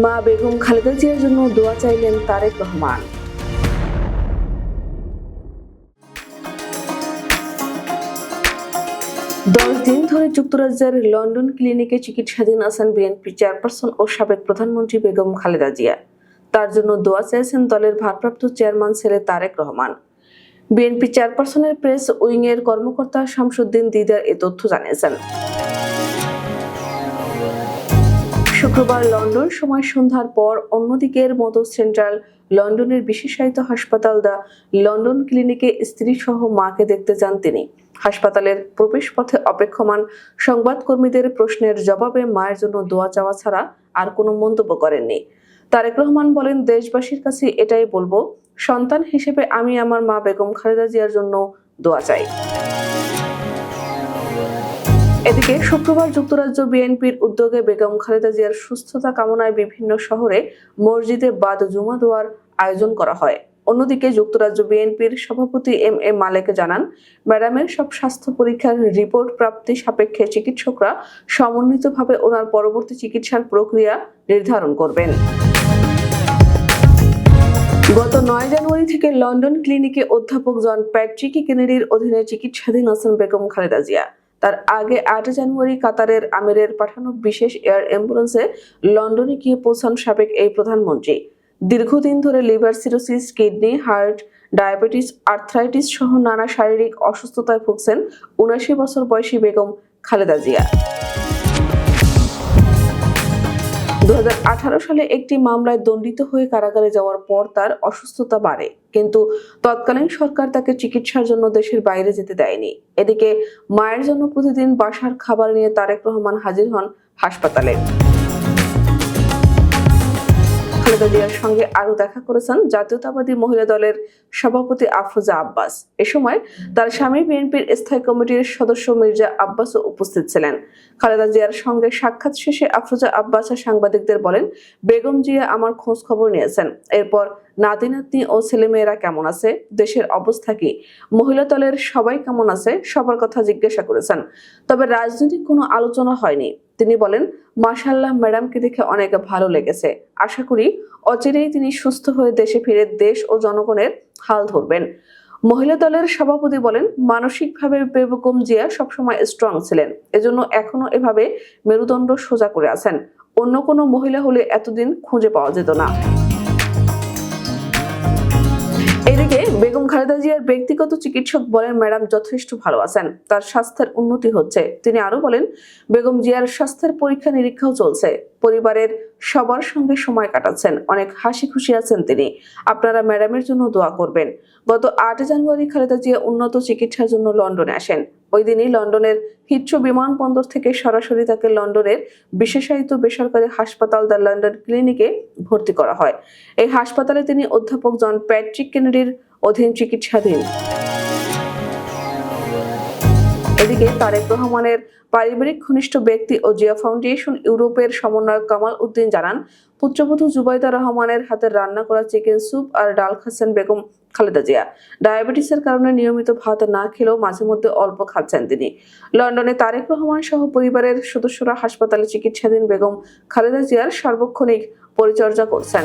মা বেগম খালেদা জিয়ার জন্য দোয়া চাইলেন তারেক রহমান। 10 দিন ধরে যুক্তরাজ্যের লন্ডন ক্লিনিকে চিকিৎসাধীন আছেন বিএনপি চেয়ারপারসন ও সাবেক প্রধানমন্ত্রী বেগম খালেদা জিয়া। তার জন্য দোয়া চেয়েছেন দলের ভারপ্রাপ্ত চেয়ারম্যান ছেলে তারেক রহমান। বিএনপি চেয়ারপারসনের প্রেস উইংয়ের কর্মকর্তা শামসুদ্দিন দিদার এ তথ্য জানিয়েছেন। শুক্রবার লন্ডন সময় সন্ধ্যার পর অন্যদিকের মতো সেন্ট্রাল লন্ডনের বিশেষায়িত হাসপাতাল দ্য লন্ডন ক্লিনিকে স্ত্রী সহ মাকে দেখতে যান তিনি। হাসপাতালের প্রবেশপথে অপেক্ষমান সংবাদকর্মীদের প্রশ্নের জবাবে মায়ের জন্য দোয়া চাওয়া ছাড়া আর কোনো মন্তব্য করেননি। তারেক রহমান বলেন, দেশবাসীর কাছে এটাই বলবো, সন্তান হিসেবে আমি আমার মা বেগম খালেদা জিয়ার জন্য দোয়া চাই। এদিকে শুক্রবার যুক্তরাজ্য বিএনপির উদ্যোগে বেগম খালেদা জিয়ার সুস্থতা কামনায় বিভিন্ন শহরে মসজিদে বাদ জুমা দোয়ার আয়োজন করা হয়। অন্যদিকে যুক্তরাজ্য বিএনপির সভাপতি এম এ মালেক জানান, ম্যাডামের সব স্বাস্থ্য পরীক্ষার রিপোর্ট প্রাপ্তি সাপেক্ষে চিকিৎসকরা সমন্বিতভাবে ওনার পরবর্তী চিকিৎসার প্রক্রিয়া নির্ধারণ করবেন। গত 9 জানুয়ারি থেকে লন্ডন ক্লিনিকে অধ্যাপক জন প্যাট্রিক কেনেডির অধীনে চিকিৎসাধীন আছেন বেগম খালেদা জিয়া। তার আগে 8 জানুয়ারি কাতারের আমিরের পাঠানো বিশেষ এয়ার অ্যাম্বুলেন্সে লন্ডনে গিয়ে পৌঁছান সাবেক এই প্রধানমন্ত্রী। দীর্ঘদিন ধরে liver cirrhosis, kidney, heart, diabetes, arthritis সহ নানা শারীরিক অসুস্থতায় ভুগছেন 79 বছর বয়সী বেগম খালেদা জিয়া। 2018 সালে একটি মামলায় দণ্ডিত হয়ে কারাগারে যাওয়ার পর তার অসুস্থতা বাড়ে, কিন্তু তৎকালীন সরকার তাকে চিকিৎসার জন্য দেশের বাইরে যেতে দেয়নি। এদিকে মায়ের জন্য প্রতিদিন বাসার খাবার নিয়ে তারেক রহমান হাজির হন হাসপাতালে। খালেদা জিয়ার সঙ্গে আরো দেখা করেছেন জাতীয়তাবাদী মহিলা দলের সভাপতি আফরোজা আব্বাস। এ সময় তার স্বামী বিএনপির স্থায়ী কমিটির সদস্য মির্জা আব্বাসও উপস্থিত ছিলেন। খালেদা জিয়ার সঙ্গে সাক্ষাৎ শেষে আফরোজা আব্বাস সাংবাদিকদের বলেন, বেগম জিয়া আমার খোঁজ খবর নিয়েছেন। এরপর নাতি নাতনি ও ছেলেমেয়েরা কেমন আছে, দেশের অবস্থা কি, মহিলা দলের সবাই কেমন আছে, সবার কথা জিজ্ঞাসা করেছেন। তবে রাজনৈতিক কোনো আলোচনা হয়নি। তিনি বলেন, মাশাআল্লাহ, ম্যাডামকে দেখে অনেক ভালো লেগেছে। আশা করি অচিরেই তিনি সুস্থ হয়ে দেশে ফিরে দেশ ও জনগণের হাল ধরবেন। মহিলা দলের সভাপতি বলেন, মানসিকভাবে বেগম জিয়া সবসময় স্ট্রং ছিলেন, এজন্য এখনো এভাবে মেরুদণ্ড সোজা করে আছেন। অন্য কোনো মহিলা হলে এতদিন খুঁজে পাওয়া যেত না। এদিকে বেগম খালেদা জিয়ার ব্যক্তিগত চিকিৎসক বলেন, ম্যাডাম যথেষ্ট ভালো আছেন, তার স্বাস্থ্যের উন্নতি হচ্ছে। তিনি আরো বলেন, বেগম জিয়ার স্বাস্থ্যের পরীক্ষা নিরীক্ষাও চলছে, পরিবারের সবার সঙ্গে সময় কাটাচ্ছেন, অনেক হাসি খুশি আছেন তিনি। আপনারা ম্যাডামের জন্য দোয়া করবেন। গত 8 জানুয়ারি খালেদা জিয়া উন্নত চিকিৎসার জন্য লন্ডনে আসেন। ওই দিনই লন্ডনের হিথ্রো বিমানবন্দর থেকে সরাসরি তাকে লন্ডনের বিশেষায়িত বেসরকারি হাসপাতাল দ্য লন্ডন ক্লিনিকে ভর্তি করা হয়। এই হাসপাতালে তিনি অধ্যাপক জন প্যাট্রিক কেনেডির অধীন চিকিৎসাধীন। এদিকে তারেক রহমানের পারিবারিক ঘনিষ্ঠ ব্যক্তি ও জিয়া ফাউন্ডেশন ইউরোপের সমন্বয়ক কামাল উদ্দিন জানান, পুত্রবধূ জুবাইদা রহমানের হাতের রান্না করা চিকেন স্যুপ আর ডাল খাচ্ছেন বেগম খালেদা জিয়া। ডায়াবেটিসের কারণে নিয়মিত ভাত না খেলেও মাঝে মধ্যে অল্প খাচ্ছেন তিনি। লন্ডনে তারেক রহমান সহ পরিবারের সদস্যরা হাসপাতালে চিকিৎসাধীন বেগম খালেদা জিয়ার সার্বক্ষণিক পরিচর্যা করছেন।